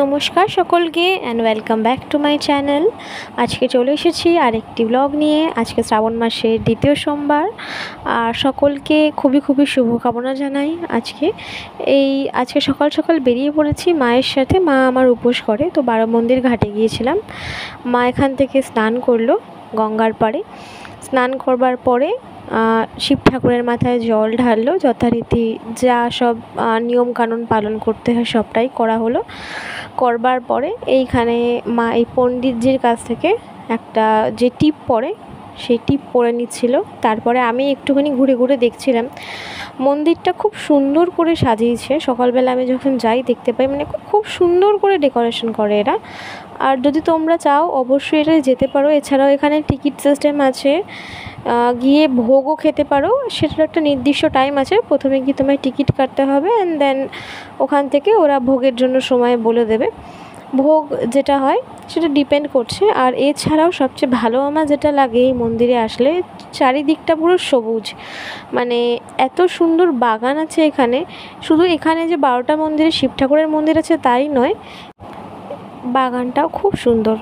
নমস্কার সকলকে and welcome back to my channel. আজকে চলে এসেছি আরেকটি ব্লগ নিয়ে। আজকে শ্রাবণ মাসের দ্বিতীয় সোমবার, আর সকলকে খুবই শুভকামনা জানাই। আজকে সকাল সকাল বেরিয়ে পড়েছি মায়ের সাথে। মা আমার উপোস করে, তো বারোমন্দির ঘাটে গিয়েছিলাম। মা এখান থেকে স্নান করলো গঙ্গার পাড়ে। স্নান করবার পরে শিব ঠাকুরের মাথায় জল ঢাললো। যথারীতি যা সব নিয়মকানুন পালন করতে হয় সবটাই করা হলো। করবার পরে এইখানে মা এই পণ্ডিতজির কাছ থেকে একটা যে টিপ পড়ে সেই টিপ পরে নিচ্ছিল। তারপরে আমি একটুখানি ঘুরে ঘুরে দেখছিলাম। মন্দিরটা খুব সুন্দর করে সাজিয়েছে। সকালবেলা আমি যখন যাই দেখতে পাই, মানে খুব সুন্দর করে ডেকোরেশন করে এরা। আর যদি তোমরা চাও অবশ্যই এটা যেতে পারো। এছাড়াও এখানে টিকিট সিস্টেম আছে, গিয়ে ভোগও খেতে পারো। সেটার একটা নির্দিষ্ট টাইম আছে। প্রথমে গিয়ে তোমায় টিকিট কাটতে হবে, অ্যান্ড দেন ওখান থেকে ওরা ভোগের জন্য সময় বলে দেবে। ভোগ যেটা হয় সেটা ডিপেন্ড করছে। আর এছাড়াও সবচেয়ে ভালো আমার যেটা লাগে এই মন্দিরে আসলে, চারিদিকটা পুরো সবুজ। মানে এত সুন্দর বাগান আছে এখানে। শুধু এখানে যে 12টা মন্দিরে শিব ঠাকুরের মন্দির আছে তাই নয়, বাগানটাও খুব সুন্দর।